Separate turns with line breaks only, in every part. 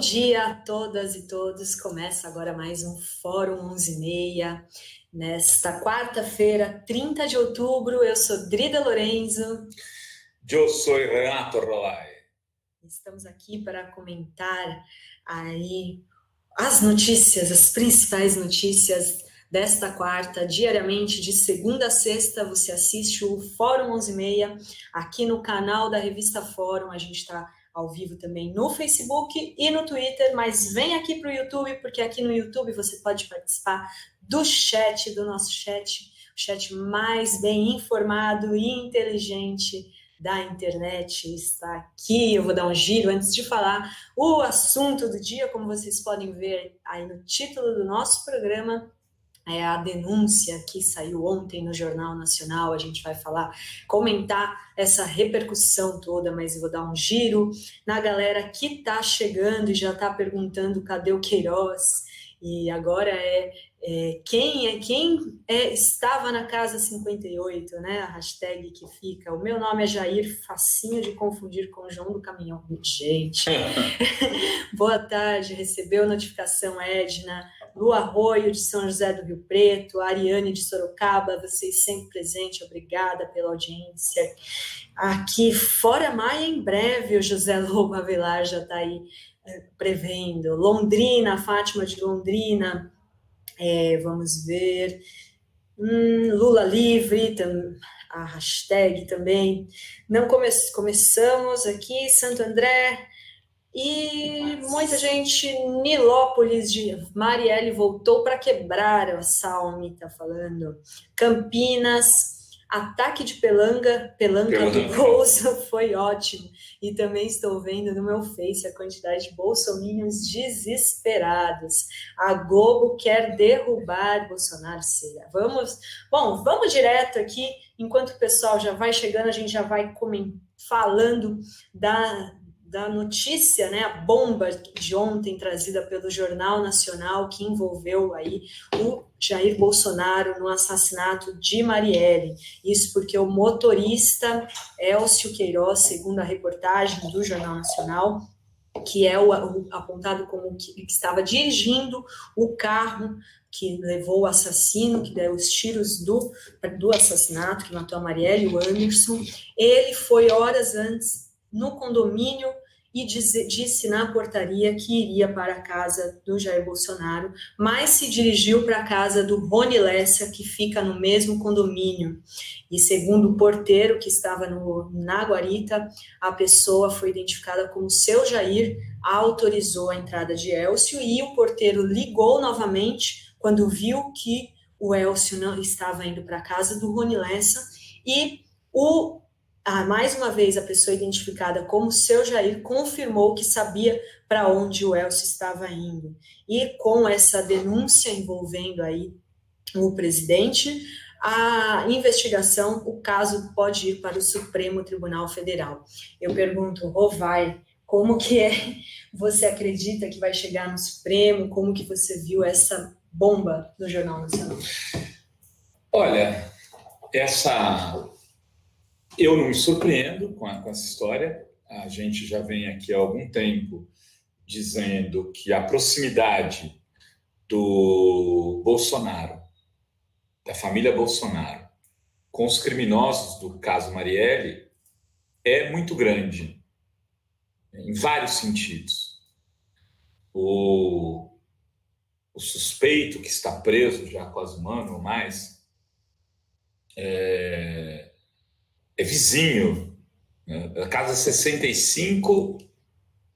dia a todas e todos. Começa agora mais um Fórum 11h30. Nesta quarta-feira, 30 de outubro, eu sou Drida Lorenzo.
Eu sou Renato Rolai.
Estamos aqui para comentar aí as notícias, as principais notícias desta quarta. Diariamente, de segunda a sexta, você assiste o Fórum 11h30 aqui no canal da Revista Fórum. A gente está ao vivo também no Facebook e no Twitter, mas vem aqui para o YouTube, porque aqui no YouTube você pode participar do chat, do nosso chat, o chat mais bem informado e inteligente da internet está aqui. Eu vou dar um giro antes de falar o assunto do dia. Como vocês podem ver aí no título do nosso programa, é a denúncia que saiu ontem no Jornal Nacional. A gente vai comentar essa repercussão toda, mas eu vou dar um giro na galera que está chegando e já está perguntando cadê o Queiroz. E agora quem estava na casa 58, né? A hashtag que fica. O meu nome é Jair, facinho de confundir com o João do Caminhão. Gente, boa tarde, recebeu notificação, Edna. Lu Arroio, de São José do Rio Preto, a Ariane de Sorocaba, vocês sempre presentes, obrigada pela audiência. Aqui, fora Maia, em breve, o José Lobo Avelar já está aí prevendo. Londrina, Fátima de Londrina, vamos ver. Lula livre, a hashtag também. Não começamos aqui, Santo André. E muita gente, Nilópolis, de Marielle voltou para quebrar, a Salme está falando. Campinas, ataque de pelanga do Bolsa foi ótimo. E também estou vendo no meu Face a quantidade de bolsominions desesperados. A Globo quer derrubar Bolsonaro. Vamos direto aqui, enquanto o pessoal já vai chegando, a gente já vai falando da notícia, né, a bomba de ontem trazida pelo Jornal Nacional, que envolveu aí o Jair Bolsonaro no assassinato de Marielle. Isso porque o motorista Elcio Queiroz, segundo a reportagem do Jornal Nacional, que é o apontado como que estava dirigindo o carro que levou o assassino, que deu os tiros do assassinato, que matou a Marielle, o Anderson. Ele foi horas antes no condomínio e disse na portaria que iria para a casa do Jair Bolsonaro, mas se dirigiu para a casa do Rony Lessa, que fica no mesmo condomínio. E segundo o porteiro que estava na guarita, a pessoa foi identificada como seu Jair, autorizou a entrada de Elcio, e o porteiro ligou novamente quando viu que o Elcio não estava indo para a casa do Rony Lessa, e mais uma vez, a pessoa identificada como seu Jair confirmou que sabia para onde o Elcio estava indo. E com essa denúncia envolvendo aí o presidente, a investigação, o caso pode ir para o Supremo Tribunal Federal. Eu pergunto, Rovai, como que você acredita que vai chegar no Supremo? Como que você viu essa bomba no Jornal Nacional?
Olha, eu não me surpreendo com essa história. A gente já vem aqui há algum tempo dizendo que a proximidade do Bolsonaro, da família Bolsonaro, com os criminosos do caso Marielle é muito grande, em vários sentidos. O suspeito que está preso já há quase um ano ou mais é vizinho, né? Da casa 65,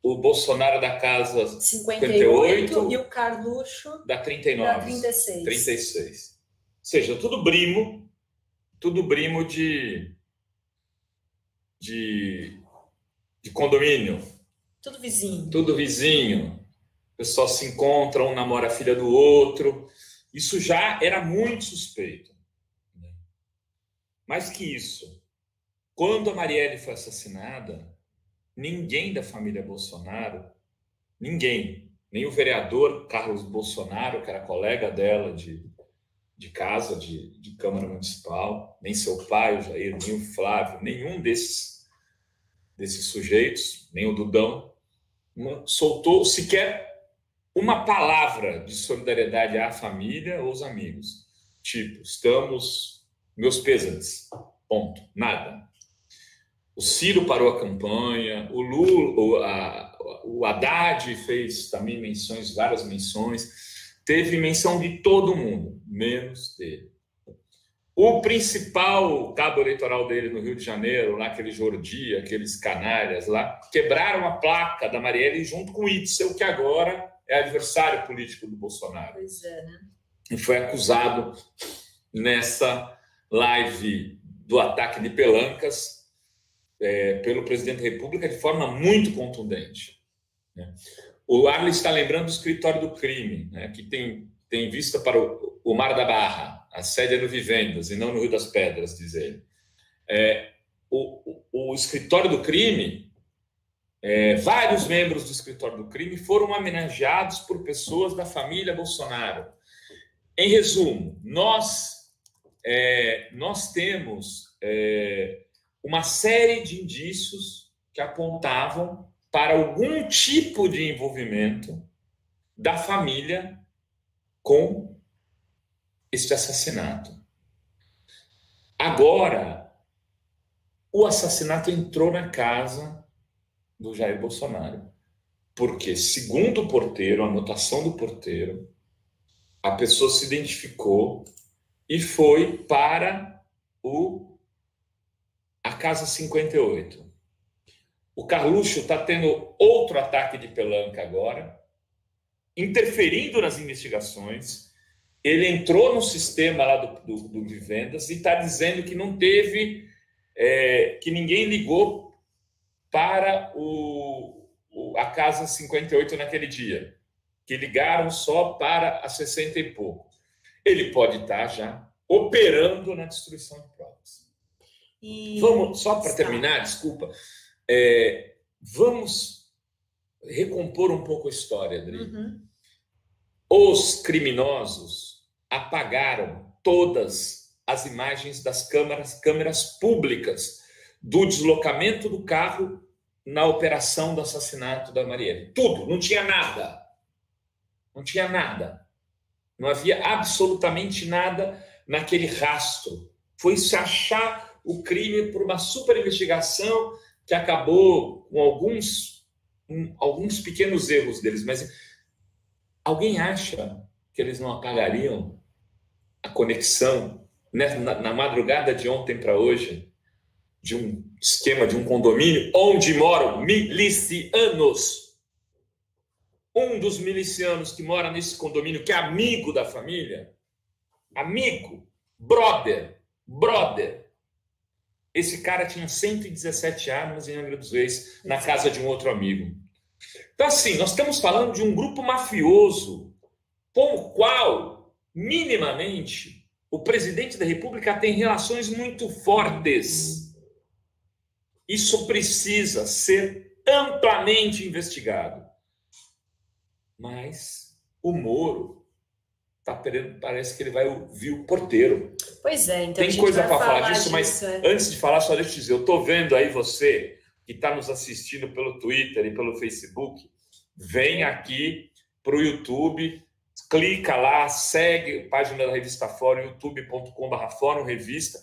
o Bolsonaro da casa 58
e o Carluxo
da 39,
da 36.
Ou seja, tudo primo de condomínio. Tudo vizinho. O pessoal se encontra, um namora a filha do outro. Isso já era muito suspeito. Mais que isso, quando a Marielle foi assassinada, ninguém da família Bolsonaro, nem o vereador Carlos Bolsonaro, que era colega dela de casa, de Câmara Municipal, nem seu pai, o Jair, nem o Flávio, nenhum desses sujeitos, nem o Dudão, soltou sequer uma palavra de solidariedade à família ou aos amigos. Tipo, meus pêsames, ponto, nada. O Ciro parou a campanha, o Lula, o Haddad fez também várias menções, teve menção de todo mundo, menos dele. O principal cabo eleitoral dele no Rio de Janeiro, lá aquele Jordi, aqueles canalhas lá, quebraram a placa da Marielle junto com o Itzel, que agora é adversário político do Bolsonaro.
Pois é, né?
E foi acusado nessa live do ataque de pelancas pelo presidente da República de forma muito contundente. Né? O Arlen está lembrando do escritório do crime, né, que tem vista para o Mar da Barra. A sede é no Vivendas e não no Rio das Pedras, diz ele. O escritório do crime, vários membros do escritório do crime foram homenageados por pessoas da família Bolsonaro. Em resumo, nós temos uma série de indícios que apontavam para algum tipo de envolvimento da família com este assassinato. Agora, o assassinato entrou na casa do Jair Bolsonaro, porque, segundo o porteiro, a anotação do porteiro, a pessoa se identificou e foi para a Casa 58. O Carluxo está tendo outro ataque de pelanca agora, interferindo nas investigações. Ele entrou no sistema lá do Vivendas e está dizendo que não teve, que ninguém ligou para a Casa 58 naquele dia, que ligaram só para a 60 e pouco. Ele pode estar já operando na destruição de provas. Vamos, só para terminar, desculpa, vamos recompor um pouco a história, Adri.
Uhum.
Os criminosos apagaram todas as imagens das câmeras públicas do deslocamento do carro na operação do assassinato da Marielle. Tudo, não tinha nada. Não tinha nada. Não havia absolutamente nada naquele rastro. Foi se achar o crime por uma super investigação que acabou com alguns pequenos erros deles, mas alguém acha que eles não apagariam a conexão, né, na madrugada de ontem para hoje, de um esquema de um condomínio onde moram milicianos? Um dos milicianos que mora nesse condomínio, que é amigo da família, amigo, brother, esse cara tinha 117 armas em Angra dos Reis, na casa de um outro amigo. Então, assim, nós estamos falando de um grupo mafioso com o qual, minimamente, o presidente da República tem relações muito fortes. Isso precisa ser amplamente investigado. Mas o Moro parece que ele vai ouvir o porteiro.
Pois é, então
tem coisa para falar disso, mas antes de falar, só deixa eu dizer, eu estou vendo aí você que está nos assistindo pelo Twitter e pelo Facebook, vem aqui para o YouTube, clica lá, segue a página da Revista Fórum, youtube.com/Fórum Revista,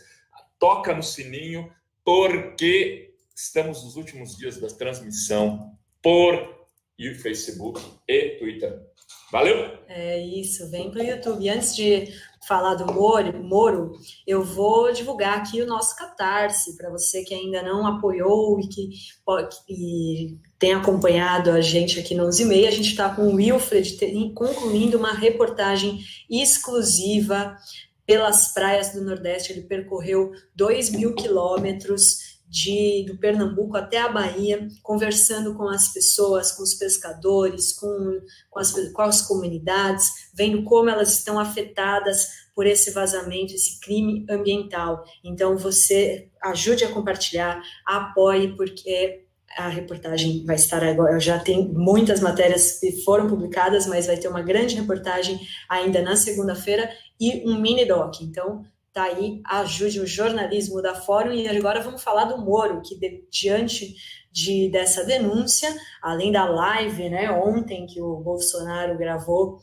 toca no sininho, porque estamos nos últimos dias da transmissão por Facebook e Twitter. Valeu?
É isso, vem para o YouTube. Antes de falar do Moro, eu vou divulgar aqui o nosso Catarse, para você que ainda não apoiou e tem acompanhado a gente aqui no 11h30. A gente está com o Wilfred concluindo uma reportagem exclusiva pelas praias do Nordeste. Ele percorreu 2.000 quilômetros do Pernambuco até a Bahia, conversando com as pessoas, com os pescadores, com as comunidades, vendo como elas estão afetadas por esse vazamento, esse crime ambiental. Então, você ajude a compartilhar, apoie, porque a reportagem vai estar agora, já tem muitas matérias que foram publicadas, mas vai ter uma grande reportagem ainda na segunda-feira e um mini-doc. Então, tá aí, ajude o jornalismo da Fórum. E agora vamos falar do Moro, que diante dessa denúncia, além da live, né, ontem que o Bolsonaro gravou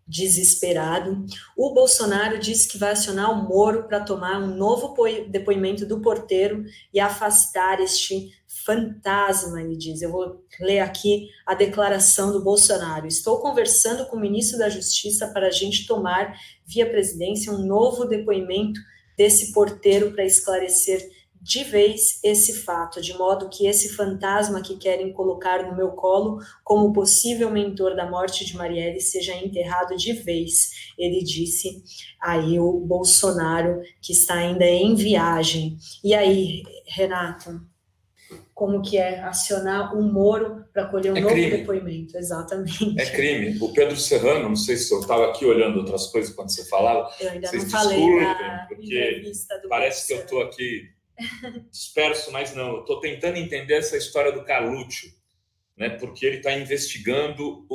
desesperado. O Bolsonaro disse que vai acionar o Moro para tomar um novo depoimento do porteiro e afastar este fantasma, ele diz. Eu vou ler aqui a declaração do Bolsonaro. Estou conversando com o ministro da Justiça para a gente tomar, via presidência, um novo depoimento desse porteiro para esclarecer de vez esse fato, de modo que esse fantasma que querem colocar no meu colo como possível mentor da morte de Marielle seja enterrado de vez, ele disse aí o Bolsonaro, que está ainda em viagem. E aí, Renato, como que é acionar o Moro para colher um novo depoimento? Exatamente.
É crime. O Pedro Serrano, não sei se eu estava aqui olhando outras coisas quando você falava.
Eu ainda
vocês
não falei
da entrevista do parece que eu estou aqui disperso, mas não. Eu estou tentando entender essa história do Carluccio, né? Porque ele está investigando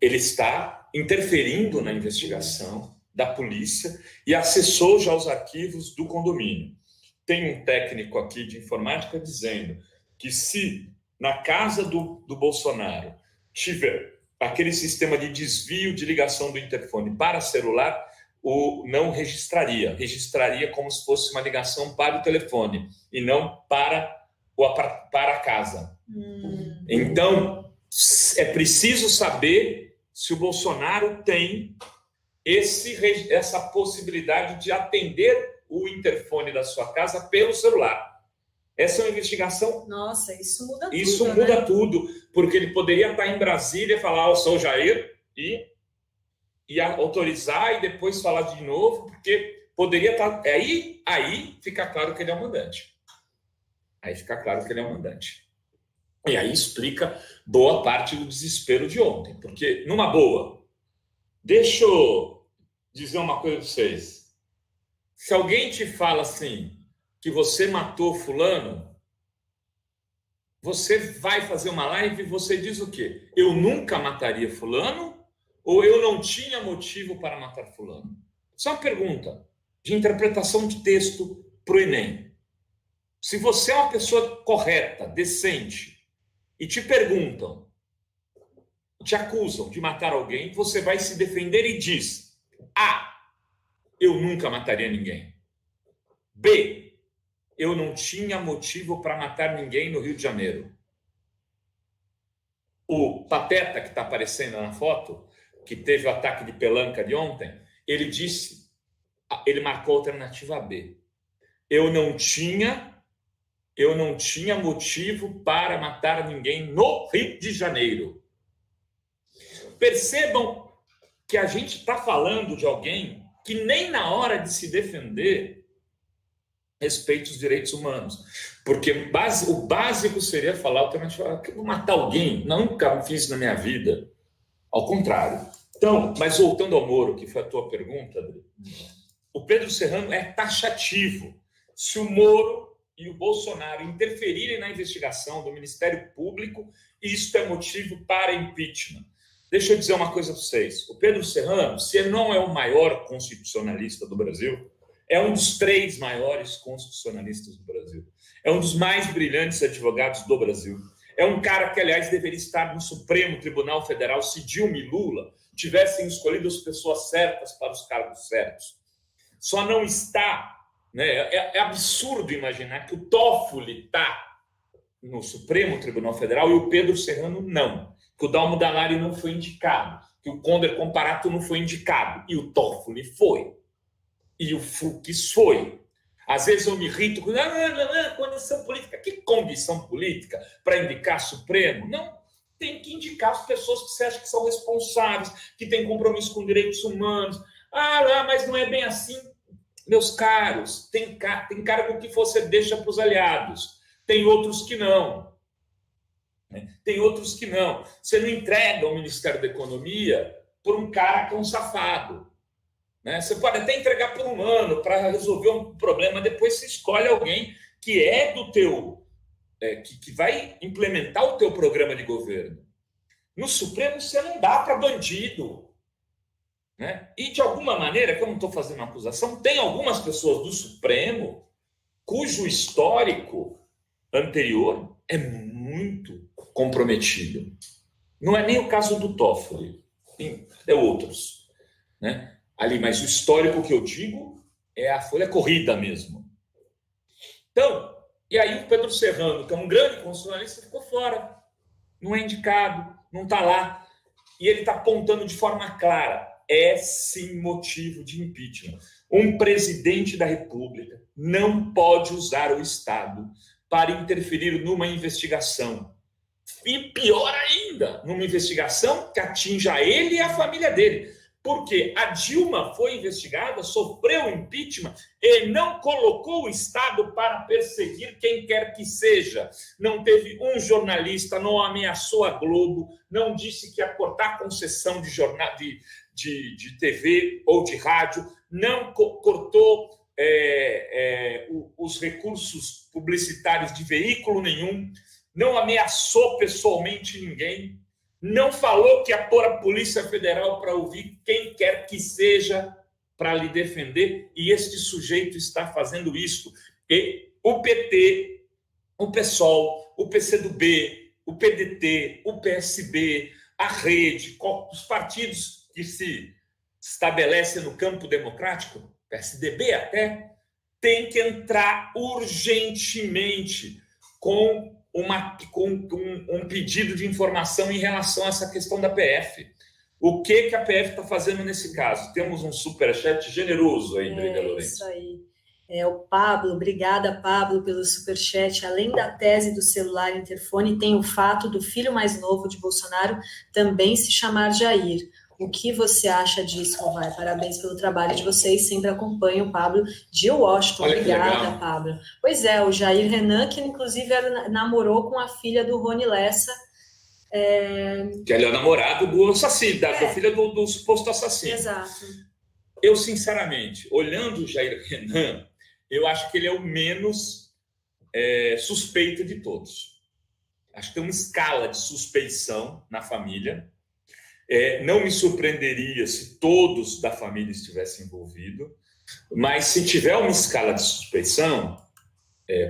ele está interferindo na investigação da polícia e acessou já os arquivos do condomínio. Tem um técnico aqui de informática dizendo que se na casa do Bolsonaro tiver aquele sistema de desvio de ligação do interfone para celular, não registraria como se fosse uma ligação para o telefone e não para a casa. Então, é preciso saber se o Bolsonaro tem essa possibilidade de atender o interfone da sua casa pelo celular. Essa é uma investigação.
Nossa, isso muda tudo.
Isso muda tudo, porque ele poderia estar em Brasília e falar: eu sou o Jair, e autorizar e depois falar de novo, porque poderia estar. Aí fica claro que ele é o mandante. E aí explica boa parte do desespero de ontem, porque, numa boa, deixa eu dizer uma coisa para vocês. Se alguém te fala assim, que você matou fulano, você vai fazer uma live e você diz o quê? Eu nunca mataria fulano ou eu não tinha motivo para matar fulano? Isso é uma pergunta de interpretação de texto para o Enem. Se você é uma pessoa correta, decente, e te perguntam, te acusam de matar alguém, você vai se defender e diz: A, eu nunca mataria ninguém. B, eu não tinha motivo para matar ninguém no Rio de Janeiro. O Pateta, que está aparecendo na foto, que teve o ataque de pelanca de ontem, ele marcou a alternativa B. Eu não tinha motivo para matar ninguém no Rio de Janeiro. Percebam que a gente está falando de alguém que nem na hora de se defender respeita os direitos humanos. Porque o básico seria falar alternativa: eu vou matar alguém? Nunca fiz isso na minha vida. Ao contrário. Então, mas voltando ao Moro, que foi a tua pergunta, Adri, o Pedro Serrano é taxativo. Se o Moro e o Bolsonaro interferirem na investigação do Ministério Público, isso é motivo para impeachment. Deixa eu dizer uma coisa para vocês. O Pedro Serrano, se ele não é o maior constitucionalista do Brasil, é um dos 3 maiores constitucionalistas do Brasil. É um dos mais brilhantes advogados do Brasil. É um cara que, aliás, deveria estar no Supremo Tribunal Federal se Dilma e Lula tivessem escolhido as pessoas certas para os cargos certos. Só não está, né? É absurdo imaginar que o Toffoli está no Supremo Tribunal Federal e o Pedro Serrano não. Que o Dalmo Dallari não foi indicado, que o Conder Comparato não foi indicado, e o Toffoli foi. E o Fux foi. Às vezes eu me irrito com condição política. Que condição política para indicar Supremo? Não, tem que indicar as pessoas que você acha que são responsáveis, que têm compromisso com direitos humanos. Mas não é bem assim. Meus caros, tem cargo que você deixa para os aliados. Tem outros que não. Tem outros que não. Você não entrega o Ministério da Economia por um cara que é um safado. Você pode até entregar por um ano para resolver um problema, depois você escolhe alguém que é do teu, que vai implementar o teu programa de governo. No Supremo você não dá para bandido. E de alguma maneira, que eu não estou fazendo uma acusação, tem algumas pessoas do Supremo cujo histórico anterior é muito comprometido. Não é nem o caso do Toffoli, é outros, né? Ali, mas o histórico que eu digo é a folha corrida mesmo. Então, e aí o Pedro Serrano, que é um grande constitucionalista, ficou fora, não é indicado, não está lá. E ele está apontando de forma clara, é sim motivo de impeachment. Um presidente da República não pode usar o Estado para interferir numa investigação. E pior ainda, numa investigação que atinja ele e a família dele. Porque a Dilma foi investigada, sofreu impeachment e não colocou o Estado para perseguir quem quer que seja. Não teve um jornalista, não ameaçou a Globo, não disse que ia cortar a concessão de jornal, de TV ou de rádio, não cortou os recursos publicitários de veículo nenhum, não ameaçou pessoalmente ninguém, não falou que ia pôr a Polícia Federal para ouvir quem quer que seja para lhe defender, e este sujeito está fazendo isso. E o PT, o PSOL, o PCdoB, o PDT, o PSB, a Rede, os partidos que se estabelecem no campo democrático, PSDB até, tem que entrar urgentemente com um pedido de informação em relação a essa questão da PF. O que a PF está fazendo nesse caso? Temos um superchat generoso aí, Briga Lourenço.
Isso aí. O Pablo, obrigada, Pablo, pelo superchat. Além da tese do celular e interfone, tem o fato do filho mais novo de Bolsonaro também se chamar Jair. O que você acha disso, Rovai? Parabéns pelo trabalho de vocês, sempre acompanho o Pablo de Washington.
Olha,
obrigada, Pablo. Pois é, o Jair Renan, que inclusive namorou com a filha do Rony Lessa.
Que ele é o namorado do assassino, da filha do suposto assassino.
Exato.
Eu, sinceramente, olhando o Jair Renan, eu acho que ele é o menos suspeito de todos. Acho que tem uma escala de suspeição na família. Não me surpreenderia se todos da família estivessem envolvidos, mas se tiver uma escala de suspeição,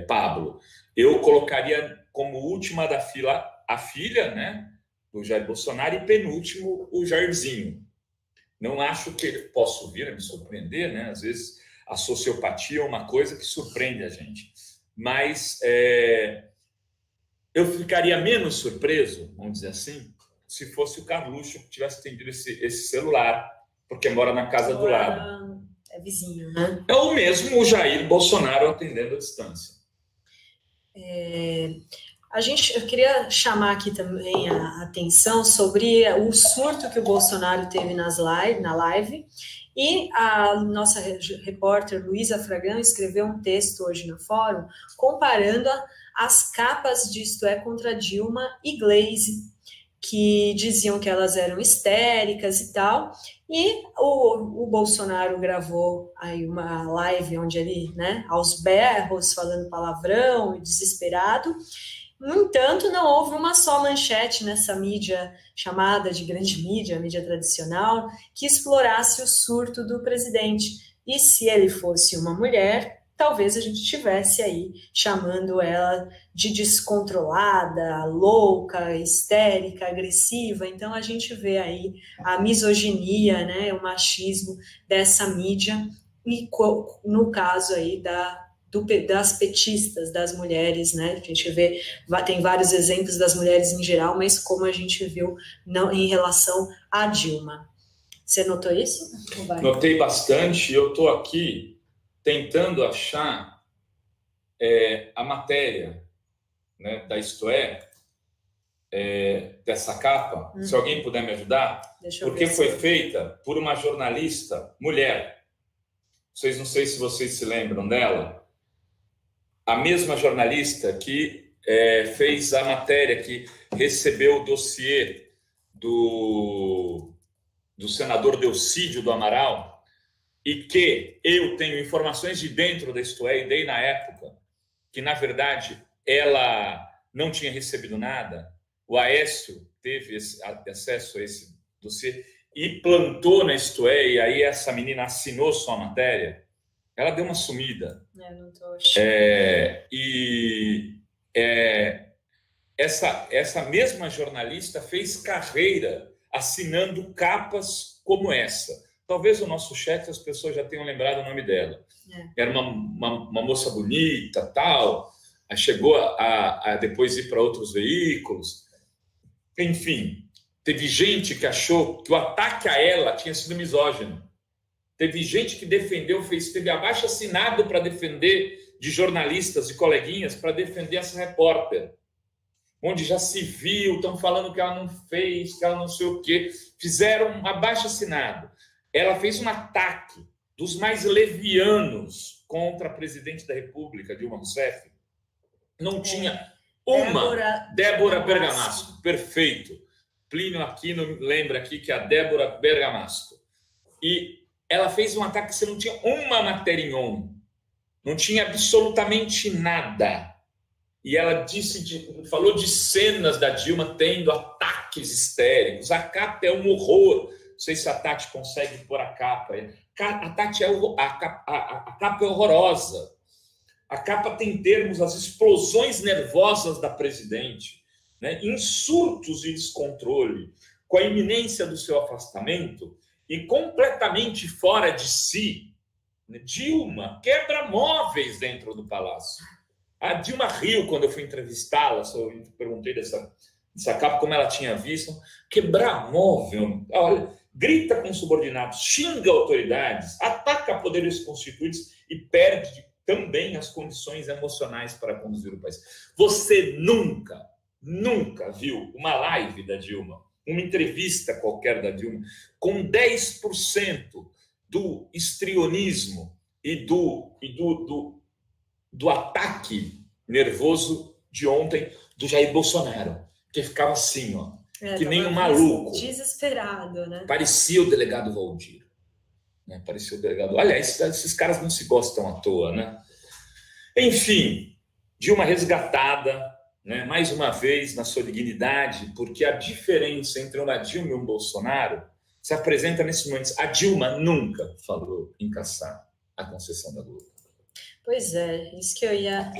Pablo, eu colocaria como última da fila a filha, né, do Jair Bolsonaro, e penúltimo o Jairzinho. Não acho que ele possa vir a me surpreender, né? Às vezes a sociopatia é uma coisa que surpreende a gente, mas eu ficaria menos surpreso, vamos dizer assim, se fosse o Carluxo que tivesse atendido esse celular, porque mora na casa do lado.
É vizinho, né?
É o mesmo o Jair Bolsonaro atendendo à distância.
Eu queria chamar aqui também a atenção sobre o surto que o Bolsonaro teve na live, e a nossa repórter Luísa Fragão escreveu um texto hoje no fórum comparando as capas de Isto É contra Dilma e Glaze, que diziam que elas eram histéricas e tal, e o Bolsonaro gravou aí uma live onde ele, né, aos berros, falando palavrão e desesperado. No entanto, não houve uma só manchete nessa mídia chamada de grande mídia, mídia tradicional, que explorasse o surto do presidente. E se ele fosse uma mulher, talvez a gente tivesse aí chamando ela de descontrolada, louca, histérica, agressiva. Então a gente vê aí a misoginia, né, o machismo dessa mídia, e no caso aí das petistas, das mulheres, né? A gente vê, tem vários exemplos das mulheres em geral, mas como a gente viu em relação a Dilma. Você notou isso?
Notei bastante. Eu estou aqui tentando achar a matéria, né, da Isto É, dessa capa. Se alguém puder me ajudar, porque foi feita por uma jornalista mulher. Não sei se vocês se lembram dela. A mesma jornalista que fez a matéria, que recebeu o dossiê do senador Delcídio do Amaral, e que eu tenho informações de dentro da Isto É, e dei na época, que, na verdade, ela não tinha recebido nada. O Aécio teve acesso a esse dossiê e plantou na Isto É, e aí essa menina assinou sua matéria. Ela deu uma sumida.
Não tô achando.
E essa mesma jornalista fez carreira assinando capas como essa. Talvez o nosso chat as pessoas já tenham lembrado o nome dela. Era uma moça bonita, tal. Aí chegou a depois ir para outros veículos. Enfim, teve gente que achou que o ataque a ela tinha sido misógino. Teve gente que defendeu, teve abaixo-assinado para defender, de jornalistas, de coleguinhas, para defender essa repórter. Onde já se viu, estão falando que ela não fez, que ela não sei o quê. Fizeram um abaixo-assinado. Ela fez um ataque dos mais levianos contra a presidente da República, Dilma Rousseff. Não tinha uma. Débora Bergamasco, perfeito. Plínio Aquino lembra aqui que é a Débora Bergamasco. E ela fez um ataque que você não tinha uma matéria em ONU. Não tinha absolutamente nada. E ela falou de cenas da Dilma tendo ataques histéricos. A capa é um horror. Não sei se a Tati consegue pôr a capa. A capa é horrorosa. A capa tem termos, as explosões nervosas da presidente, né? Insurtos e descontrole, com a iminência do seu afastamento e completamente fora de si. Dilma quebra móveis dentro do palácio. A Dilma riu quando eu fui entrevistá-la, eu perguntei dessa capa, como ela tinha visto. Quebrar móvel, olha, grita com subordinados, xinga autoridades, ataca poderes constituídos e perde também as condições emocionais para conduzir o país. Você nunca viu uma live da Dilma, uma entrevista qualquer da Dilma, com 10% do histrionismo e do ataque nervoso de ontem do Jair Bolsonaro, que ficava assim, ó, que nem um maluco.
Desesperado, né?
Parecia o delegado Valdir. Né? Parecia o delegado. Aliás, esses caras não se gostam à toa, né? Enfim, Dilma resgatada, né, mais uma vez na sua dignidade, porque a diferença entre uma Dilma e um Bolsonaro se apresenta nesses momentos. A Dilma nunca falou em caçar a concessão da Globo.
Pois é, isso que eu ia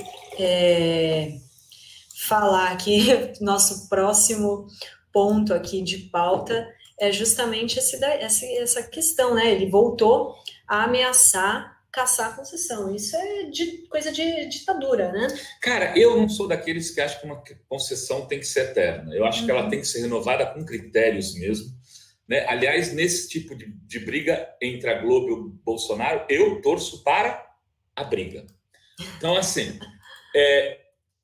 falar aqui. Nosso próximo ponto aqui de pauta é justamente essa questão, né? Ele voltou a ameaçar caçar a concessão. Isso é coisa de ditadura, né?
Cara, eu não sou daqueles que acham que uma concessão tem que ser eterna. Eu acho que ela tem que ser renovada com critérios mesmo. Né? Aliás, nesse tipo de briga entre a Globo e o Bolsonaro, eu torço para a briga. Então, assim,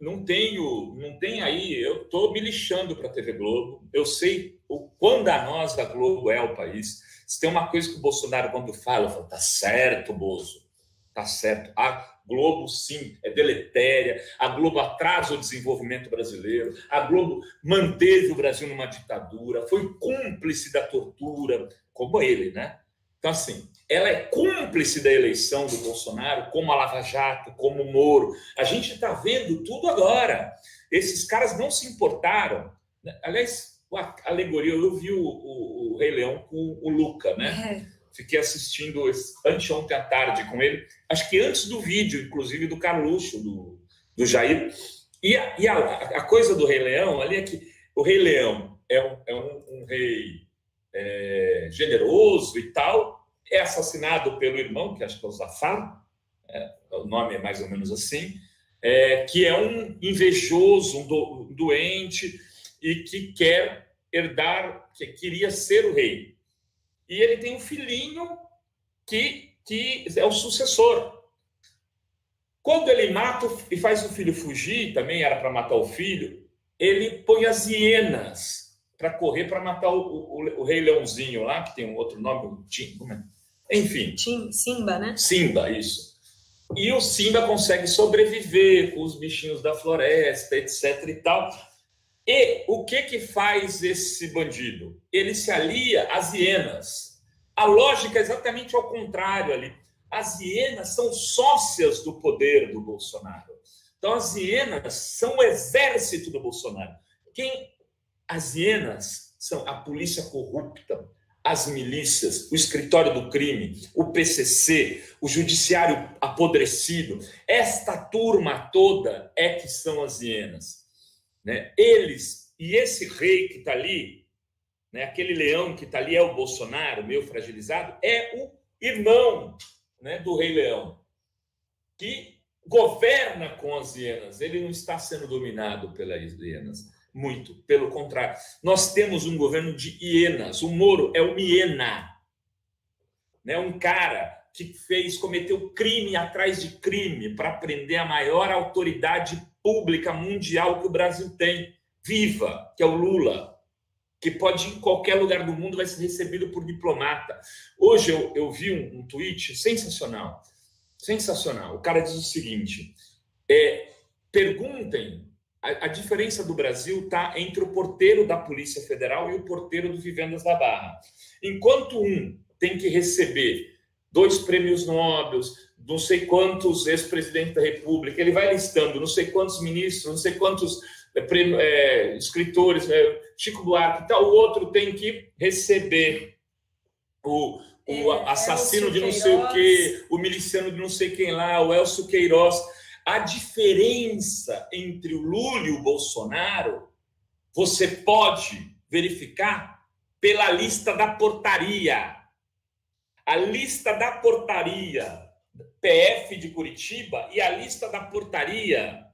não tem aí, eu estou me lixando para a TV Globo, eu sei o quão danosa a Globo é ao país. Se tem uma coisa que o Bolsonaro, quando fala, eu falo, tá certo, Bozo, tá certo. A Globo, sim, é deletéria, a Globo atrasa o desenvolvimento brasileiro, a Globo manteve o Brasil numa ditadura, foi cúmplice da tortura, como ele, né? Então, assim, ela é cúmplice da eleição do Bolsonaro, como a Lava Jato, como o Moro. A gente está vendo tudo agora. Esses caras não se importaram. Aliás, a alegoria, eu vi o Rei Leão com o Luca, né? Fiquei assistindo anteontem à tarde com ele, acho que antes do vídeo, inclusive, do Carluxo, do Jair. E a coisa do Rei Leão ali é que o Rei Leão é um rei generoso e tal, é assassinado pelo irmão, que acho que é o Zafar, o nome é mais ou menos assim, que é um invejoso, um doente, e que quer herdar, que queria ser o rei. E ele tem um filhinho que é o sucessor. Quando ele mata e faz o filho fugir, também era para matar o filho, ele põe as hienas para correr para matar o Rei Leãozinho lá, que tem um outro nome, enfim.
Simba, né?
Simba, isso. E o Simba consegue sobreviver com os bichinhos da floresta, etc. e tal. E o que faz esse bandido? Ele se alia às hienas. A lógica é exatamente ao contrário ali. As hienas são sócias do poder do Bolsonaro. Então, as hienas são o exército do Bolsonaro. As hienas são a polícia corrupta, as milícias, o escritório do crime, o PCC, o judiciário apodrecido. Esta turma toda é que são as hienas. né? Eles e esse rei que está ali, né? Aquele leão que está ali é o Bolsonaro, meio fragilizado, é o irmão, né, do Rei Leão, que governa com as hienas. Ele não está sendo dominado pelas hienas. Muito, pelo contrário. Nós temos um governo de hienas. O Moro é uma hiena, né? Um cara que cometeu crime atrás de crime para prender a maior autoridade pública mundial que o Brasil tem, viva, que é o Lula, que pode ir em qualquer lugar do mundo, vai ser recebido por diplomata. Hoje eu vi um tweet sensacional, sensacional. O cara diz o seguinte, perguntem, a diferença do Brasil está entre o porteiro da Polícia Federal e o porteiro do Vivendas da Barra. Enquanto um tem que receber 2 prêmios Nobel, não sei quantos ex-presidentes da República, ele vai listando não sei quantos ministros, não sei quantos escritores, Chico Buarque e tal, o outro tem que receber o assassino de não sei o quê, o miliciano de não sei quem lá, o Elcio Queiroz. A diferença entre o Lula e o Bolsonaro, você pode verificar pela lista da portaria. A lista da portaria PF de Curitiba e a lista da portaria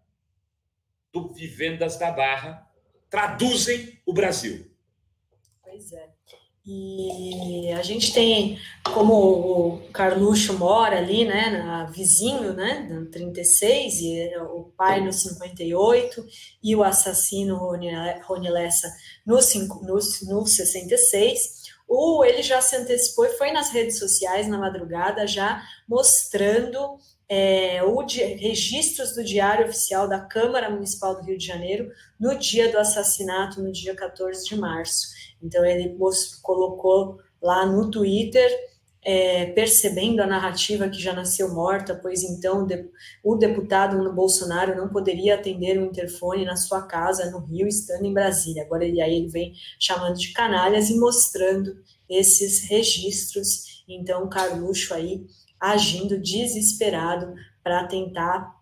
do Vivendas da Barra traduzem o Brasil.
Pois é. E a gente tem, como o Carluxo mora ali, né, vizinho, né, no 36, e o pai no 58, e o assassino Rony Lessa no 66, ele já se antecipou e foi nas redes sociais na madrugada já mostrando registros do Diário Oficial da Câmara Municipal do Rio de Janeiro no dia do assassinato, no dia 14 de março. Então, ele colocou lá no Twitter, percebendo a narrativa que já nasceu morta, pois então o deputado Bolsonaro não poderia atender um interfone na sua casa no Rio, estando em Brasília. Agora ele vem chamando de canalhas e mostrando esses registros. Então, Carluxo aí agindo desesperado para tentar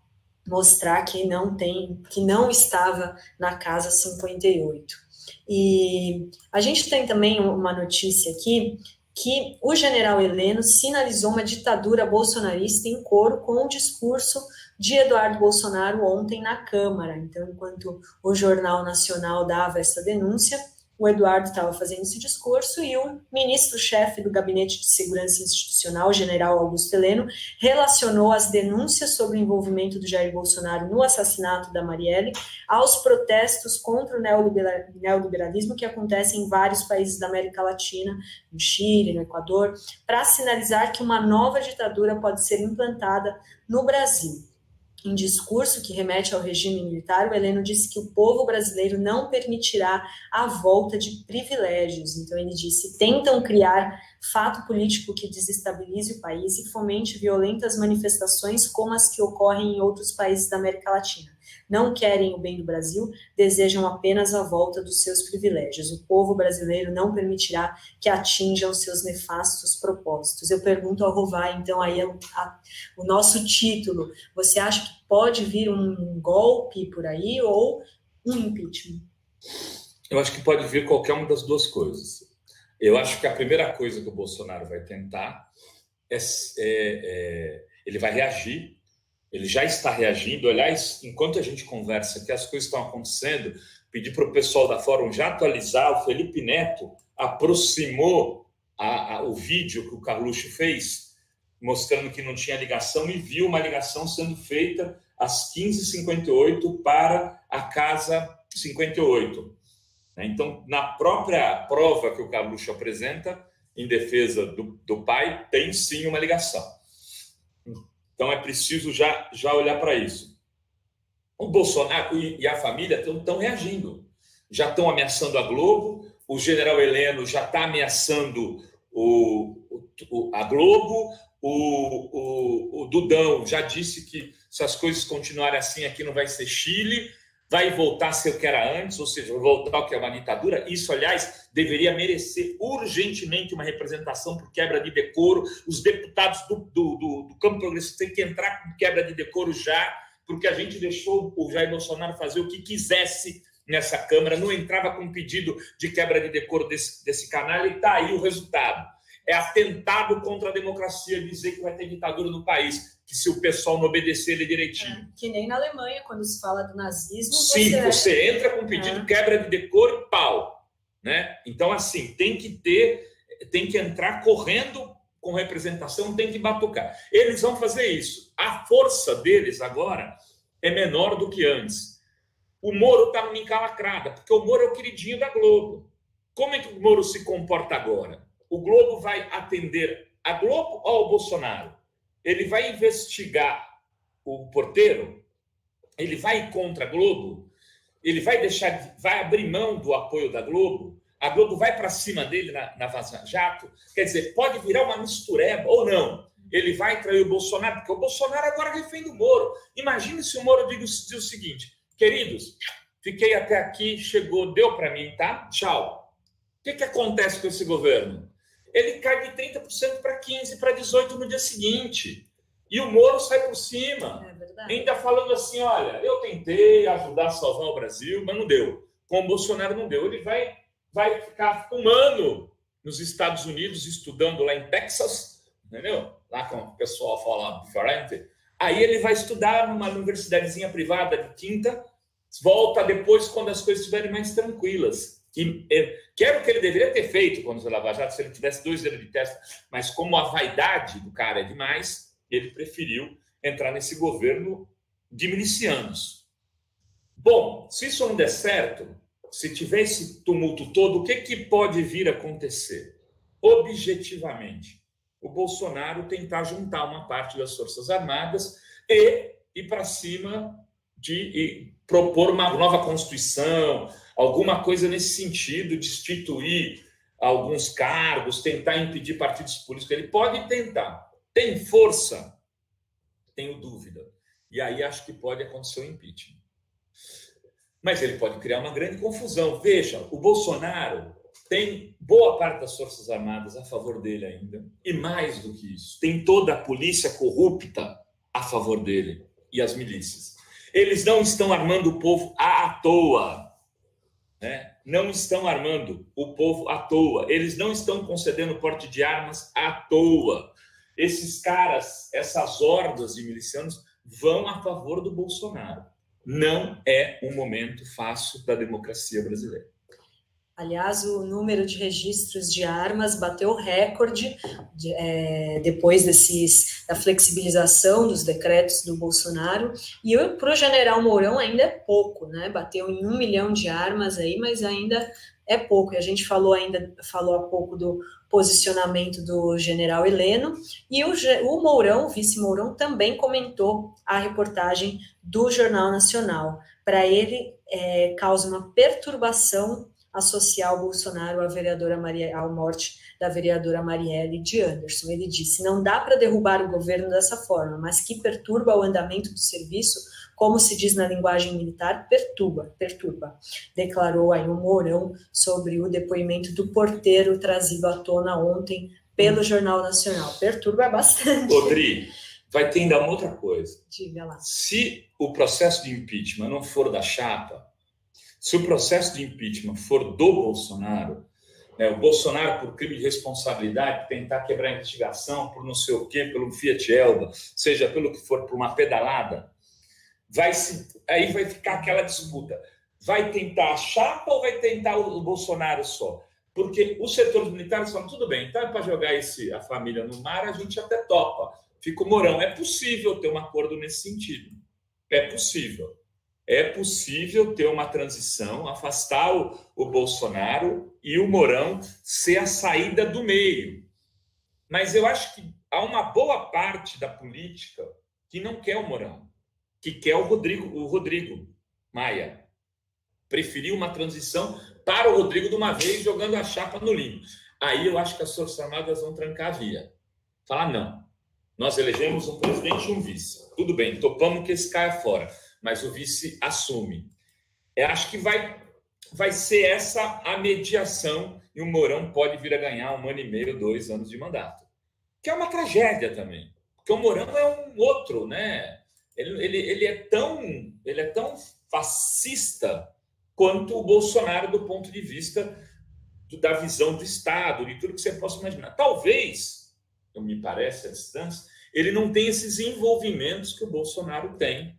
mostrar que não estava na casa 58. E a gente tem também uma notícia aqui que o general Heleno sinalizou uma ditadura bolsonarista em coro com o discurso de Eduardo Bolsonaro ontem na Câmara. Então, enquanto o Jornal Nacional dava essa denúncia, o Eduardo estava fazendo esse discurso e o ministro-chefe do Gabinete de Segurança Institucional, o general Augusto Heleno, relacionou as denúncias sobre o envolvimento do Jair Bolsonaro no assassinato da Marielle aos protestos contra o neoliberalismo que acontecem em vários países da América Latina, no Chile, no Equador, para sinalizar que uma nova ditadura pode ser implantada no Brasil. Em discurso que remete ao regime militar, o Heleno disse que o povo brasileiro não permitirá a volta de privilégios. Então, ele disse: tentam criar fato político que desestabilize o país e fomente violentas manifestações como as que ocorrem em outros países da América Latina. Não querem o bem do Brasil, desejam apenas a volta dos seus privilégios. O povo brasileiro não permitirá que atinjam seus nefastos propósitos. Eu pergunto ao Rovai, então, aí o nosso título, você acha que pode vir um golpe por aí ou um impeachment?
Eu acho que pode vir qualquer uma das duas coisas. Eu acho que a primeira coisa que o Bolsonaro vai tentar ele vai reagir. Ele já está reagindo. Aliás, enquanto a gente conversa aqui, as coisas estão acontecendo. Pedi para o pessoal da Fórum já atualizar. O Felipe Neto aproximou o vídeo que o Carluxo fez, mostrando que não tinha ligação, e viu uma ligação sendo feita às 15h58 para a Casa 58. Então, na própria prova que o Carluxo apresenta, em defesa do pai, tem sim uma ligação. Então, é preciso já olhar para isso. O Bolsonaro e a família estão reagindo. Já estão ameaçando a Globo, o general Heleno já está ameaçando a Globo, o Dudão já disse que se as coisas continuarem assim, aqui não vai ser Chile, vai voltar a ser o que era antes, ou seja, vai voltar ao que é uma ditadura. Isso, aliás, deveria merecer urgentemente uma representação por quebra de decoro. Os deputados do campo progressista têm que entrar com quebra de decoro já, porque a gente deixou o Jair Bolsonaro fazer o que quisesse nessa Câmara, não entrava com pedido de quebra de decoro desse canal, e está aí o resultado. É atentado contra a democracia dizer que vai ter ditadura no país, que se o pessoal não obedecer ele direitinho.
Que nem na Alemanha, quando se fala do nazismo...
Sim, você entra com pedido de quebra de decoro e pau. Né? Então, assim, tem que entrar correndo com representação, tem que batucar. Eles vão fazer isso. A força deles agora é menor do que antes. O Moro está numa encalacrada, porque o Moro é o queridinho da Globo. Como é que o Moro se comporta agora? O Globo vai atender a Globo ou ao Bolsonaro? Ele vai investigar o porteiro? Ele vai contra a Globo? Ele vai abrir mão do apoio da Globo? A Globo vai para cima dele na Vaza Jato? Quer dizer, pode virar uma mistureba ou não. Ele vai trair o Bolsonaro, porque o Bolsonaro agora é refém do Moro. Imagine se o Moro diz o seguinte: queridos, fiquei até aqui, chegou, deu para mim, tá? Tchau. O que acontece com esse governo? Ele cai de 30% para 15%, para 18% no dia seguinte. E o Moro sai por cima.
É verdade.
Ainda falando assim, olha, eu tentei ajudar a salvar o Brasil, mas não deu. Com o Bolsonaro não deu. Ele vai ficar um ano nos Estados Unidos, estudando lá em Texas, entendeu? Lá com o pessoal fala diferente. Aí ele vai estudar numa universidadezinha privada de quinta, volta depois quando as coisas estiverem mais tranquilas. Que era o que ele deveria ter feito quando o Lava Jato, se ele tivesse 2 anos de teste, mas como a vaidade do cara é demais, ele preferiu entrar nesse governo de milicianos. Bom, se isso não der certo, se tiver esse tumulto todo, o que pode vir a acontecer? Objetivamente, o Bolsonaro tentar juntar uma parte das Forças Armadas e ir para cima de propor uma nova Constituição, alguma coisa nesse sentido, destituir alguns cargos, tentar impedir partidos políticos. Ele pode tentar. Tem força? Tenho dúvida. E aí acho que pode acontecer o impeachment. Mas ele pode criar uma grande confusão. Veja, o Bolsonaro tem boa parte das Forças Armadas a favor dele ainda. E mais do que isso, tem toda a polícia corrupta a favor dele e as milícias. Eles não estão armando o povo à toa. Né? Não estão armando o povo à toa. Eles não estão concedendo porte de armas à toa. Esses caras, essas hordas de milicianos, vão a favor do Bolsonaro. Não é um momento fácil da democracia brasileira.
Aliás, o número de registros de armas bateu recorde depois da flexibilização dos decretos do Bolsonaro. E para o general Mourão ainda é pouco, né? Bateu em 1 milhão de armas aí, mas ainda é pouco. E a gente falou há pouco do posicionamento do general Heleno. E o Mourão, o vice Mourão, também comentou a reportagem do Jornal Nacional. Para ele, causa uma perturbação associar o Bolsonaro à morte da vereadora Marielle de Anderson. Ele disse: não dá para derrubar o governo dessa forma, mas que perturba o andamento do serviço, como se diz na linguagem militar, perturba. Declarou aí o Mourão sobre o depoimento do porteiro trazido à tona ontem pelo Jornal Nacional. Perturba bastante.
Rodrigo, vai ter ainda uma outra coisa.
Diga lá.
Se o processo de impeachment não for da chapa, se o processo de impeachment for do Bolsonaro, o Bolsonaro, por crime de responsabilidade, tentar quebrar a investigação por não sei o quê, pelo Fiat Elba, seja pelo que for, por uma pedalada, aí vai ficar aquela disputa. Vai tentar a chapa ou vai tentar o Bolsonaro só? Porque os setores militares falam: tudo bem, então é para jogar a família no mar, a gente até topa. Fica o Mourão. É possível ter um acordo nesse sentido. É possível. É possível ter uma transição, afastar o Bolsonaro e o Mourão ser a saída do meio. Mas eu acho que há uma boa parte da política que não quer o Mourão, que quer o Rodrigo Maia. Preferiu uma transição para o Rodrigo de uma vez, jogando a chapa no limbo. Aí eu acho que as Forças Armadas vão trancar a via. Falar: não, nós elegemos um presidente e um vice. Tudo bem, topamos que esse caia fora, mas o vice assume. Eu acho que vai ser essa a mediação, e o Mourão pode vir a ganhar 1 ano e meio, 2 anos de mandato. Que é uma tragédia também, porque o Mourão é um outro, né? Ele é tão fascista quanto o Bolsonaro do ponto de vista da visão do Estado, de tudo que você possa imaginar. Talvez, me parece à distância, ele não tenha esses envolvimentos que o Bolsonaro tem,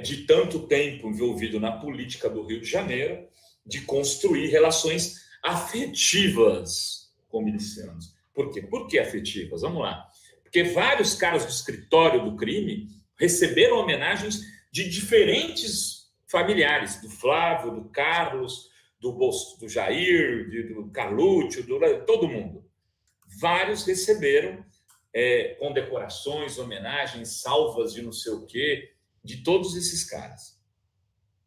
de tanto tempo envolvido na política do Rio de Janeiro, de construir relações afetivas com milicianos. Por quê? Por que afetivas? Vamos lá. Porque vários caras do escritório do crime receberam homenagens de diferentes familiares, do Flávio, do Carlos, do Jair, do Carlúcio, todo mundo. Vários receberam condecorações, homenagens, salvas de não sei o quê, de todos esses caras.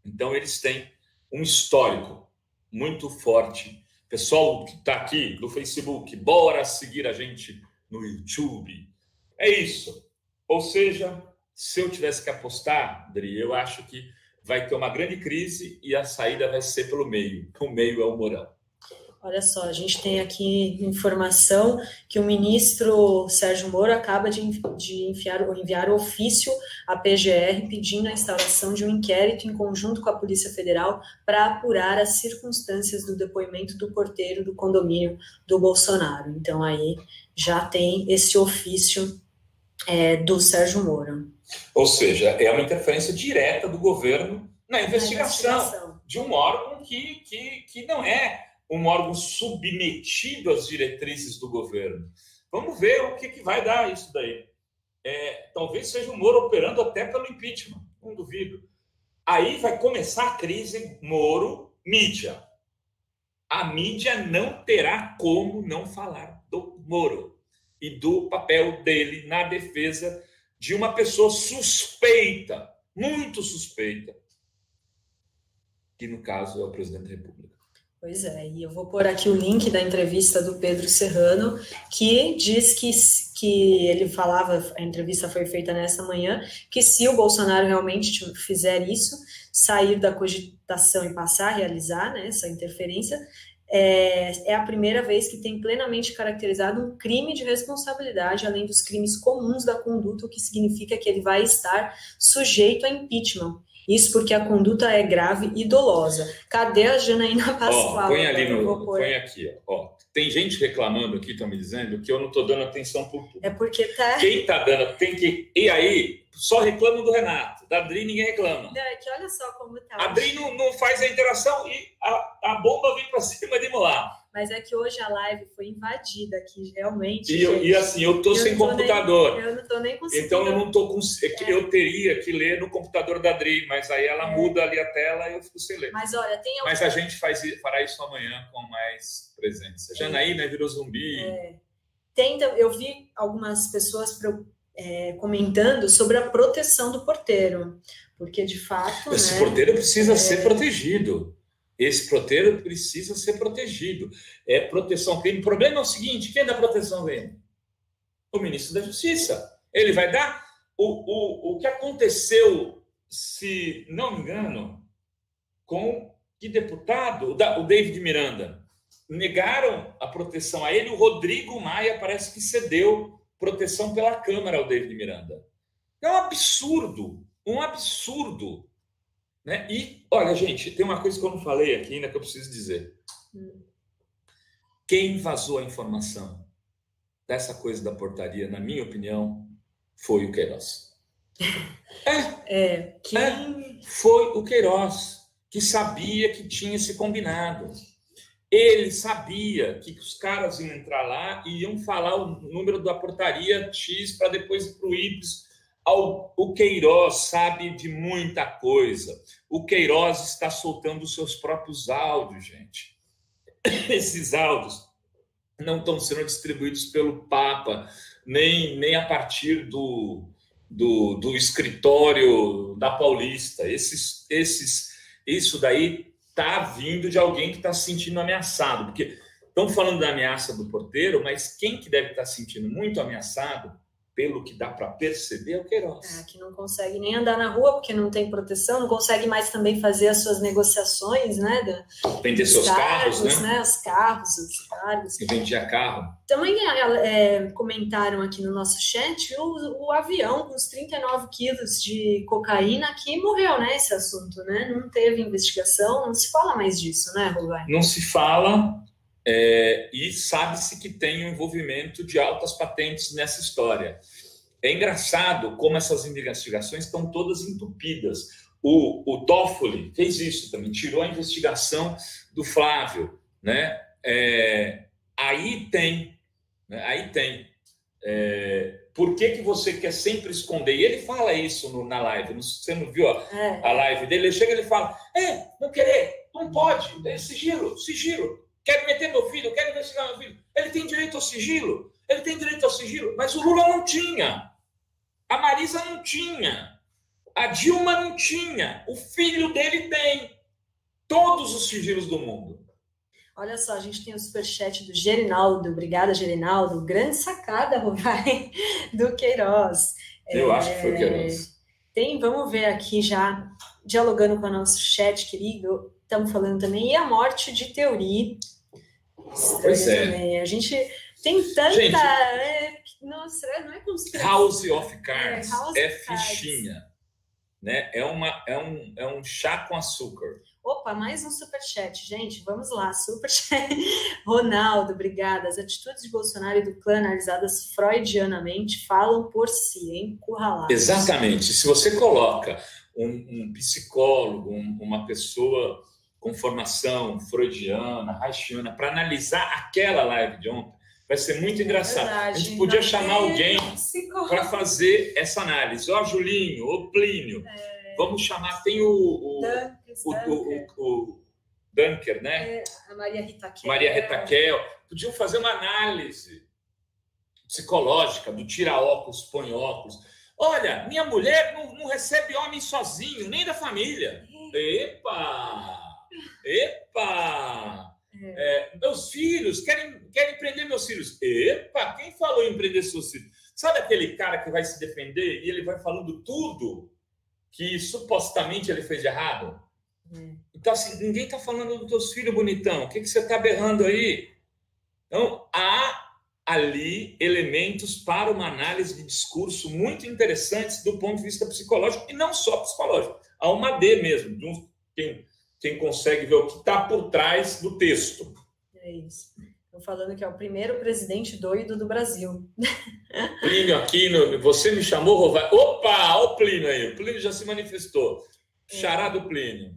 Então, eles têm um histórico muito forte. Pessoal que está aqui no Facebook, bora seguir a gente no YouTube. É isso. Ou seja, se eu tivesse que apostar, Dri, eu acho que vai ter uma grande crise e a saída vai ser pelo meio. O meio é o Mourão.
Olha só, a gente tem aqui informação que o ministro Sérgio Moro acaba de enviar ofício à PGR pedindo a instauração de um inquérito em conjunto com a Polícia Federal para apurar as circunstâncias do depoimento do porteiro do condomínio do Bolsonaro. Então, aí já tem esse ofício do Sérgio Moro.
Ou seja, é uma interferência direta do governo na investigação de um órgão que não é um órgão submetido às diretrizes do governo. Vamos ver o que vai dar isso daí. Talvez seja o Moro operando até pelo impeachment, não duvido. Aí vai começar a crise Moro-mídia. A mídia não terá como não falar do Moro e do papel dele na defesa de uma pessoa suspeita, muito suspeita, que no caso é o presidente da República.
Pois é, e eu vou pôr aqui o link da entrevista do Pedro Serrano, que diz que ele falava, a entrevista foi feita nessa manhã, que se o Bolsonaro realmente fizer isso, sair da cogitação e passar a realizar, né, essa interferência, é a primeira vez que tem plenamente caracterizado um crime de responsabilidade, além dos crimes comuns da conduta, o que significa que ele vai estar sujeito a impeachment. Isso porque a conduta é grave e dolosa. Cadê a Janaína Pascoal?
Põe aqui. Tem gente reclamando aqui, estão me dizendo, que eu não estou dando atenção para o público.
É porque tá...
Quem está dando tem que... E aí, só reclamam do Renato. Da Adri ninguém reclama.
Não, é que olha só como tá.
A Adri não faz a interação e a bomba vem para cima de Molar.
Mas é que hoje a live foi invadida aqui, realmente.
E assim, eu estou sem computador.
Eu não estou nem conseguindo.
Então eu não estou com. Eu teria que ler no computador da Adri, mas aí ela muda ali a tela e eu fico sem ler.
Mas olha,
Mas a gente fará isso amanhã com mais presença. Janaína virou zumbi.
Eu vi algumas pessoas comentando sobre a proteção do porteiro, porque de fato.
Esse porteiro precisa ser protegido. Esse porteiro precisa ser protegido. É proteção crime. O problema é o seguinte: quem dá proteção crime? O ministro da Justiça. Ele vai dar o que aconteceu, se não me engano, com que deputado? O David Miranda. Negaram a proteção a ele. O Rodrigo Maia parece que cedeu proteção pela Câmara ao David Miranda. É um absurdo. Um absurdo. Né? E, olha, gente, tem uma coisa que eu não falei aqui ainda que eu preciso dizer. Quem vazou a informação dessa coisa
portaria,
na minha opinião, foi o Queiroz. Foi o Queiroz, que sabia que tinha esse combinado. Ele sabia que os caras iam entrar lá e iam falar o número da portaria X para depois ir para o Y. O Queiroz sabe de muita coisa. O Queiroz está soltando os seus próprios áudios, gente. Esses áudios não estão sendo distribuídos pelo Papa, nem a partir do escritório da Paulista. Isso daí está vindo de alguém que está se sentindo ameaçado. Porque estão falando da ameaça do porteiro, mas quem que deve estar se sentindo muito ameaçado pelo que dá para perceber, é o Queiroz.
Que não consegue nem andar na rua, porque não tem proteção, não consegue mais também fazer as suas negociações, né?
Vender seus carros, né?
Os carros, os cargos.
E vendia carro.
Também comentaram aqui no nosso chat o avião com os 39 quilos de cocaína que morreu, né? Esse assunto, né? Não teve investigação, não se fala mais disso, né, Rubem?
Não se fala, e sabe-se que tem um envolvimento de altas patentes nessa história. É engraçado como essas investigações estão todas entupidas. O Toffoli fez isso também, tirou a investigação do Flávio, né? Aí tem. Por que você quer sempre esconder? E ele fala isso na live. Você não viu a live dele? Ele chega e ele fala: não querer, não pode, sigilo. Quero meter meu filho, quero investigar meu filho. Ele tem direito ao sigilo. Mas o Lula não tinha. A Marisa não tinha. A Dilma não tinha. O filho dele tem. Todos os sigilos do mundo.
Olha só, a gente tem o superchat do Gerinaldo, obrigada Gerinaldo, grande sacada, Rubem, do Queiroz.
Eu acho que foi o Queiroz.
Vamos ver aqui já, dialogando com o nosso chat querido, estamos falando também, e a morte de Teori.
Pois é.
Também. A gente tem tanta...
Gente,
não é constrangedor.
House of Cards fichinha. Né? É um chá com açúcar.
Opa, mais um superchat, gente, vamos lá, superchat. Ronaldo, obrigada. As atitudes de Bolsonaro e do clã analisadas freudianamente falam por si, hein? Curralados.
Exatamente. Se você coloca um psicólogo, uma pessoa com formação freudiana, reichiana, para analisar aquela live de ontem, vai ser muito engraçado.
Verdade,
a gente podia chamar alguém para fazer essa análise. Julinho, Plínio. Vamos chamar, tem o Dunker, né?
A Maria Ritaquel.
Maria Ritaquel. Podiam fazer uma análise psicológica do tira óculos, põe óculos. Olha, minha mulher não recebe homem sozinho, nem da família. Epa! Meus filhos, querem prender meus filhos. Epa, quem falou em prender seus filhos? Sabe aquele cara que vai se defender e ele vai falando tudo que supostamente ele fez de errado? Então, assim, ninguém está falando dos teus filhos, bonitão. O que você está berrando aí? Então, há ali elementos para uma análise de discurso muito interessantes do ponto de vista psicológico, e não só psicológico. Há uma D mesmo, quem consegue ver o que está por trás do texto.
É isso. Estou falando que é o primeiro presidente doido do Brasil.
Plínio aqui, você me chamou, Rovai. Opa, olha o Plínio aí. O Plínio já se manifestou. Xará do Plínio.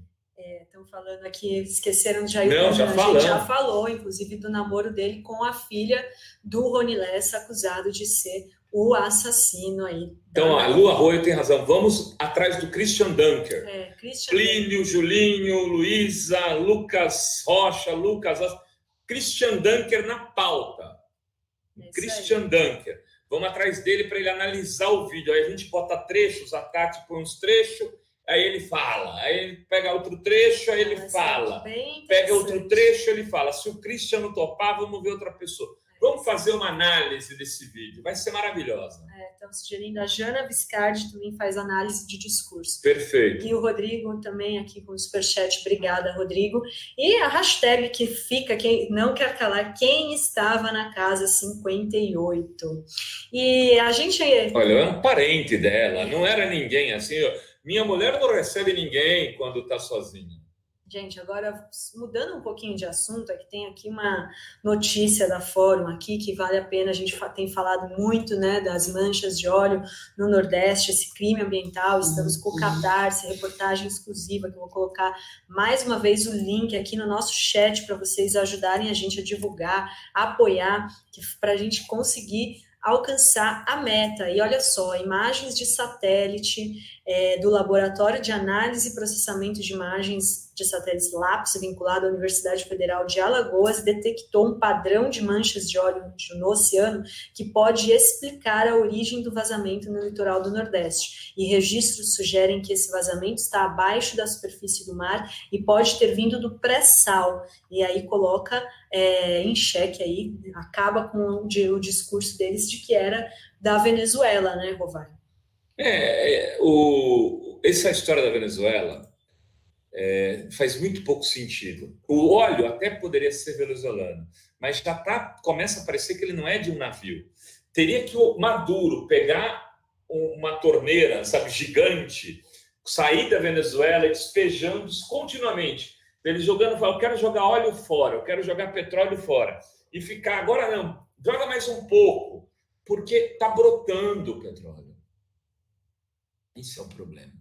Estão falando aqui, esqueceram de Jair.
Não, já falamos.
A gente já falou, inclusive, do namoro dele com a filha do Rony Lessa, acusado de ser o assassino aí.
Então, a Lu Arroio tem razão. Vamos atrás do Christian Dunker. Plínio, Julinho, Luísa, Lucas Rocha, Christian Dunker na pauta. Christian Dunker. Vamos atrás dele para ele analisar o vídeo. Aí a gente bota trechos, a Tati põe uns trechos, aí ele fala. Aí ele pega outro trecho, aí ele fala. Pega outro trecho, ele fala. Se o Christian não topar, vamos ver outra pessoa. Vamos fazer uma análise desse vídeo. Vai ser maravilhosa.
Estamos sugerindo. A Jana Viscardi também faz análise de discurso.
Perfeito.
E o Rodrigo também aqui com o superchat. Obrigada, Rodrigo. E a hashtag que fica, quem não quer calar, quem estava na casa 58. E a gente...
Olha, eu era um parente dela. Não era ninguém assim. Minha mulher não recebe ninguém quando está sozinha.
Gente, agora mudando um pouquinho de assunto, é que tem aqui uma notícia da Fórum aqui que vale a pena, a gente tem falado muito, né, das manchas de óleo no Nordeste, esse crime ambiental, estamos com o Catarse, reportagem exclusiva, que eu vou colocar mais uma vez o link aqui no nosso chat para vocês ajudarem a gente a divulgar, a apoiar, para a gente conseguir alcançar a meta. E olha só, imagens de satélite do Laboratório de Análise e Processamento de Imagens de Satélites LAPS, vinculado à Universidade Federal de Alagoas, detectou um padrão de manchas de óleo no oceano que pode explicar a origem do vazamento no litoral do Nordeste. E registros sugerem que esse vazamento está abaixo da superfície do mar e pode ter vindo do pré-sal. E aí coloca em xeque, aí, acaba com o discurso deles de que era da Venezuela, né, Rovário?
Essa história da Venezuela faz muito pouco sentido. O óleo até poderia ser venezuelano, mas já começa a parecer que ele não é de um navio. Teria que o Maduro pegar uma torneira, sabe, gigante, sair da Venezuela e despejando continuamente. Ele jogando, eu quero jogar óleo fora, eu quero jogar petróleo fora. E ficar, agora não, joga mais um pouco, porque está brotando o petróleo. Esse é o problema.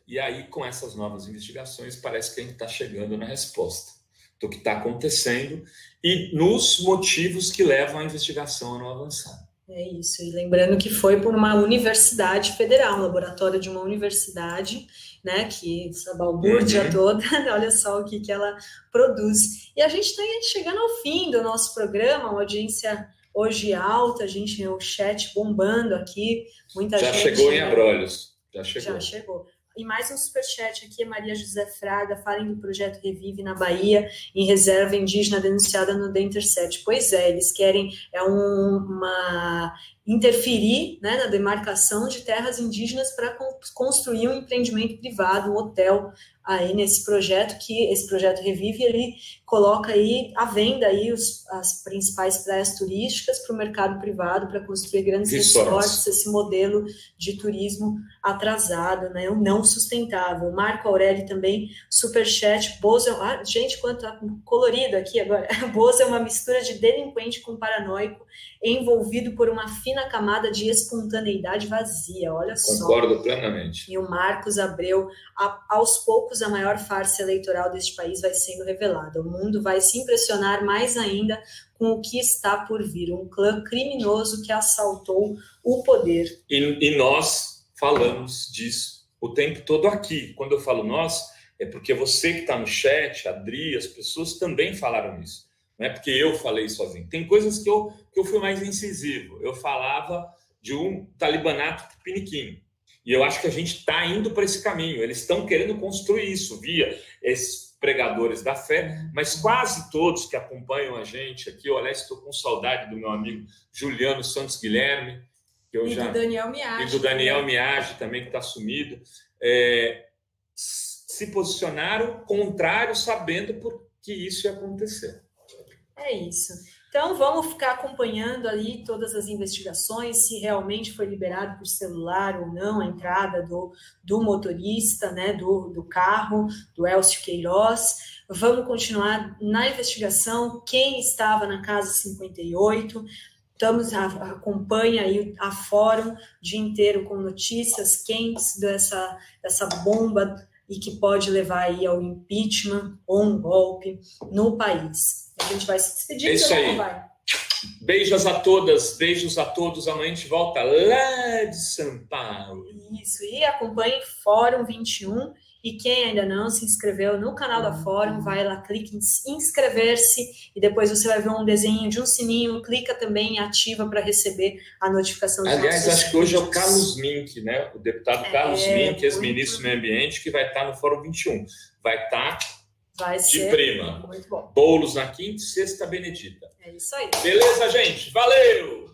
E aí, com essas novas investigações, parece que a gente está chegando na resposta do que está acontecendo e nos motivos que levam a investigação a não avançar.
É isso, e lembrando que foi por uma universidade federal, um laboratório de uma universidade, né, que essa balbúrdia toda, olha só o que ela produz. E a gente está chegando ao fim do nosso programa, uma audiência hoje alta, o chat bombando aqui, muita gente...
Já chegou em Abrolhos.
Já chegou. E mais um superchat aqui, Maria José Fraga, falem do projeto Revive na Bahia, em reserva indígena denunciada no The Intercept. Pois é, eles querem interferir, né, na demarcação de terras indígenas para construir um empreendimento privado, um hotel, aí nesse projeto, que esse projeto Revive, ele coloca aí à venda aí as principais praias turísticas para o mercado privado, para construir grandes resorts, esse modelo de turismo atrasado, né, não sustentável. Marco Aurélio também, superchat, Bozo, gente, quanto colorido aqui agora, Bozo é uma mistura de delinquente com paranoico, envolvido por uma fina camada de espontaneidade vazia, olha só.
Concordo plenamente.
E o Marcos Abreu, aos poucos a maior farsa eleitoral deste país vai sendo revelada. O mundo vai se impressionar mais ainda com o que está por vir, um clã criminoso que assaltou o poder.
E nós falamos disso o tempo todo aqui. Quando eu falo nós, é porque você que está no chat, a Adri, as pessoas também falaram isso. Não é porque eu falei sozinho. Tem coisas que eu fui mais incisivo. Eu falava de um talibanato piniquim. E eu acho que a gente está indo para esse caminho. Eles estão querendo construir isso via esses pregadores da fé, mas quase todos que acompanham a gente aqui, eu, aliás, estou com saudade do meu amigo Juliano Santos Guilherme, que eu
do Daniel Miage.
E do Daniel Miage também, que está sumido, se posicionaram contrário, sabendo por que isso ia acontecer.
É isso. Então, vamos ficar acompanhando ali todas as investigações, se realmente foi liberado por celular ou não a entrada do motorista, né, do carro, do Elcio Queiroz. Vamos continuar na investigação, quem estava na Casa 58. Acompanha aí a Fórum o dia inteiro com notícias quentes dessa bomba e que pode levar aí ao impeachment ou um golpe no país. A gente vai se despedir.
É isso aí. Beijos a todas, beijos a todos. Amanhã a gente volta lá de São Paulo.
Isso, e acompanhe Fórum 21. E quem ainda não se inscreveu no canal da Fórum, vai lá, clique em inscrever-se e depois você vai ver um desenho de um sininho, clica também e ativa para receber a notificação.
Aliás, acho que hoje é o Carlos Mink, né? O deputado Carlos Mink, ex-ministro do Meio Ambiente, que vai estar no Fórum 21. Vai estar de prima.
Muito bom.
Bolos na quinta e sexta benedita.
É isso aí.
Beleza, gente? Valeu!